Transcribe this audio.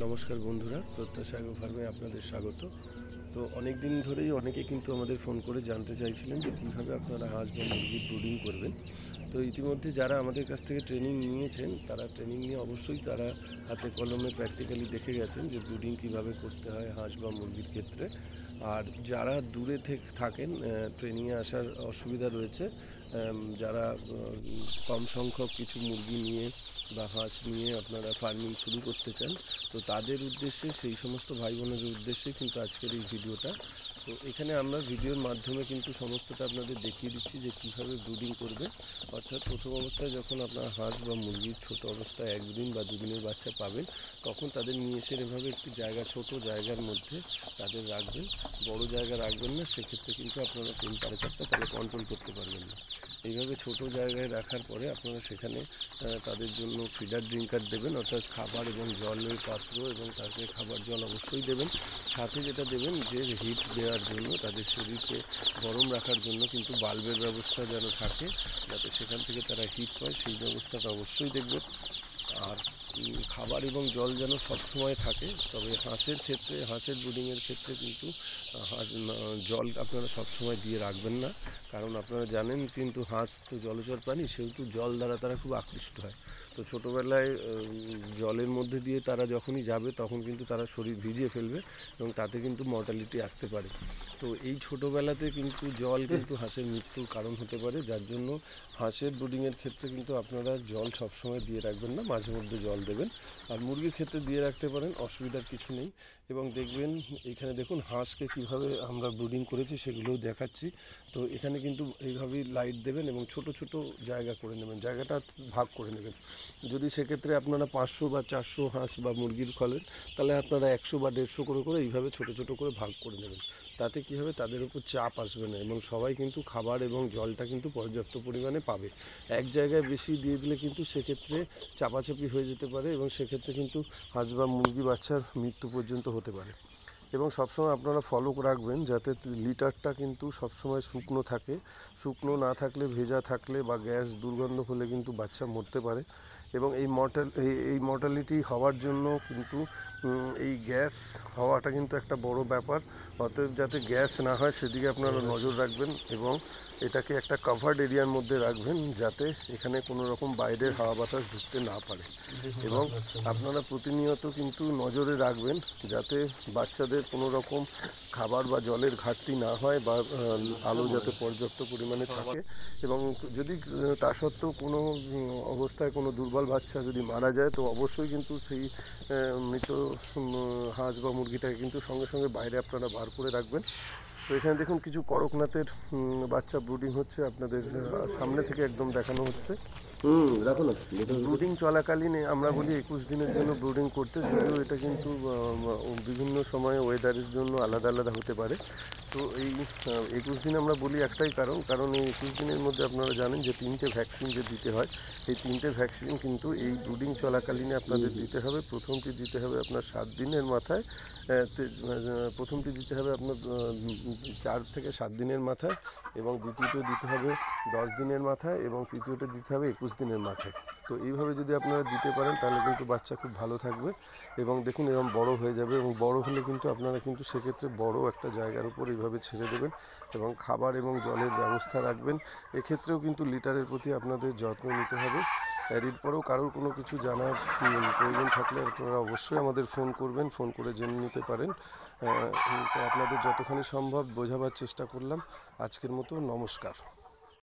নমস্কার বন্ধুরা, প্রত্যাশা এগ্রো ফার্মে আপনাদের স্বাগত। তো অনেক দিন ধরেই অনেকে কিন্তু আমাদের ফোন করে জানতে চাইছিলেন যে কীভাবে আপনারা হাঁস বা মুরগির ব্রুডিং করবেন। তো ইতিমধ্যে যারা আমাদের কাছ থেকে ট্রেনিং নিয়েছেন, তারা ট্রেনিং নিয়ে অবশ্যই তারা হাতে কলমে প্র্যাকটিক্যালি দেখে গেছেন যে ব্রুডিং কীভাবে করতে হয় হাঁস বা মুরগির ক্ষেত্রে। আর যারা দূরে থাকেন, ট্রেনিংয়ে আসার অসুবিধা রয়েছে, যারা কম সংখ্যক কিছু মুরগি নিয়ে বা হাঁস নিয়ে আপনারা ফার্মিং শুরু করতে চান, তো তাদের উদ্দেশ্যে, সেই সমস্ত ভাই বোনদের উদ্দেশ্যে কিন্তু আজকের এই ভিডিওটা। তো এখানে আমরা ভিডিওর মাধ্যমে কিন্তু সমস্তটা আপনাদের দেখিয়ে দিচ্ছি যে কীভাবে ব্রুডিং করবে। অর্থাৎ প্রথম অবস্থায় যখন আপনার হাঁস বা মুরগির ছোট অবস্থায় 1 দিন বা 2 দিনের বাচ্চা পাবেন, তখন তাদের নিয়ে এসে এভাবে একটি জায়গা, ছোট জায়গার মধ্যে তাদের রাখবেন। বড় জায়গা রাখবেন না, সেক্ষেত্রে কিন্তু আপনারা টেম্পারেচারটা তাহলে কন্ট্রোল করতে পারবেন না। এইভাবে ছোট জায়গায় রাখার পরে আপনারা সেখানে তাদের জন্য ফিডার ড্রিঙ্কার দেবেন, অর্থাৎ খাবার এবং জলের পাত্র, এবং তাকে খাবার জল অবশ্যই দেবেন। সাথে যেটা দেবেন, যে হিট দেওয়ার জন্য, তাদের শরীরকে গরম রাখার জন্য কিন্তু বাল্বের ব্যবস্থা যেন থাকে, যাতে সেখান থেকে তারা হিট পায়, সেই ব্যবস্থাটা অবশ্যই দেখবেন। আর খাবার এবং জল যেন সবসময় থাকে। তবে হাঁসের ক্ষেত্রে, হাঁসের ব্রুডিংয়ের ক্ষেত্রে কিন্তু জল আপনারা সবসময় দিয়ে রাখবেন না, কারণ আপনারা জানেন কিন্তু হাঁস তো জলচর প্রাণী, সেহেতু জল দ্বারা তারা খুব আকৃষ্ট হয়। তো ছোটোবেলায় জলের মধ্যে দিয়ে তারা যখনই যাবে, তখন কিন্তু তারা শরীর ভিজিয়ে ফেলবে এবং তাতে কিন্তু মর্টালিটি আসতে পারে। তো এই ছোটোবেলাতে কিন্তু জল কিন্তু হাঁসের মৃত্যুর কারণ হতে পারে, যার জন্য হাঁসের ব্রুডিংয়ের ক্ষেত্রে কিন্তু আপনারা জল সবসময় দিয়ে রাখবেন না, মাঝে মধ্যে জল দেবেন। আর মুরগির ক্ষেত্রে দিয়ে রাখতে পারেন, অসুবিধার কিছু নেই। এবং দেখবেন, এখানে দেখুন হাঁসকে কিভাবে আমরা ব্রুডিং করেছি সেগুলোও দেখাচ্ছি। তো এখানে কিন্তু এইভাবেই লাইট দেবেন এবং ছোট ছোট জায়গা করে নেবেন, জায়গাটা ভাগ করে নেবেন। যদি সেক্ষেত্রে আপনারা 500 বা 400 হাঁস বা মুরগির খোলেন, তাহলে আপনারা 100 বা 150 করে করে এইভাবে ছোট ছোট করে ভাগ করে নেবেন। তাতে কী হবে, তাদের উপর চাপ আসবে না এবং সবাই কিন্তু খাবার এবং জলটা কিন্তু পর্যাপ্ত পরিমাণে পাবে। এক জায়গায় বেশি দিয়ে দিলে কিন্তু সেক্ষেত্রে চাপাচাপি হয়ে যেতে পারে এবং সেক্ষেত্রে কিন্তু হাঁস বা মুরগি বাচ্চার মৃত্যু পর্যন্ত হতে পারে। এবং সবসময় আপনারা ফলো রাখবেন যাতে লিটারটা কিন্তু সবসময় শুকনো থাকে। শুকনো না থাকলে, ভেজা থাকলে বা গ্যাস দুর্গন্ধ হলে কিন্তু বাচ্চা মরতে পারে। এবং এই মর্টালিটি হওয়ার জন্য কিন্তু এই গ্যাস হওয়াটা কিন্তু একটা বড় ব্যাপার। অতএব যাতে গ্যাস না হয় সেদিকে আপনারা নজর রাখবেন এবং এটাকে একটা কাভার্ড এরিয়ার মধ্যে রাখবেন, যাতে এখানে কোনো রকম বাইরের হাওয়া বাতাস ঢুকতে না পারে। এবং আপনারা প্রতিনিয়ত কিন্তু নজরে রাখবেন যাতে বাচ্চাদের কোনো রকম খাবার বা জলের ঘাটতি না হয়, বা আলো যাতে পর্যাপ্ত পরিমাণে থাকে। এবং যদি তা সত্ত্বেও কোনো অবস্থায় কোনো দুর্বল বাচ্চা যদি মারা যায়, তো অবশ্যই কিন্তু সেই মৃত হাঁস বা মুরগিটাকে কিন্তু সঙ্গে সঙ্গে বাইরে আপনারা বার করে রাখবেন। তো এখানে দেখুন কিছু করকনাথের বাচ্চা ব্রুডিং হচ্ছে, আপনাদের সামনে থেকে একদম দেখানো হচ্ছে। রাখো না। ব্রুডিং চলাকালীন আমরা বলি 21 দিনের জন্য ব্রুডিং করতে, যদিও এটা কিন্তু বিভিন্ন সময়ে ওয়েদারের জন্য আলাদা আলাদা হতে পারে। তো এই 21 দিন আমরা বলি একটাই কারণ এই 21 দিনের মধ্যে আপনারা জানেন যে 3টে ভ্যাকসিন যে দিতে হয়, এই 3টে ভ্যাকসিন কিন্তু এই ব্রুডিং চলাকালীনে আপনাদের দিতে হবে। প্রথমটি দিতে হবে আপনার 7 দিনের মাথায়, প্রথমটি দিতে হবে আপনার 4 থেকে 7 দিনের মাথায়, এবং দ্বিতীয়টি দিতে হবে 10 দিনের মাথায়, এবং তৃতীয়টা দিতে হবে 21 দিনের মাথায়। তো এইভাবে যদি আপনারা দিতে পারেন, তাহলে কিন্তু বাচ্চা খুব ভালো থাকবে এবং দেখুন এরকম বড় হয়ে যাবে। এবং বড় হলে কিন্তু আপনারা কিন্তু সেক্ষেত্রে বড় একটা জায়গার উপর এইভাবে ছেড়ে দেবেন এবং খাবার এবং জলের ব্যবস্থা রাখবেন। এক্ষেত্রেও কিন্তু লিটারের প্রতি আপনাদের যত্ন নিতে হবে। এরপরেও কারোর কোনো কিছু জানার প্রয়োজন থাকলে আপনারা অবশ্যই আমাদের ফোন করবেন, ফোন করে জেনে নিতে পারেন। তো আপনাদের যতখানি সম্ভব বোঝাবার চেষ্টা করলাম। আজকের মতো নমস্কার।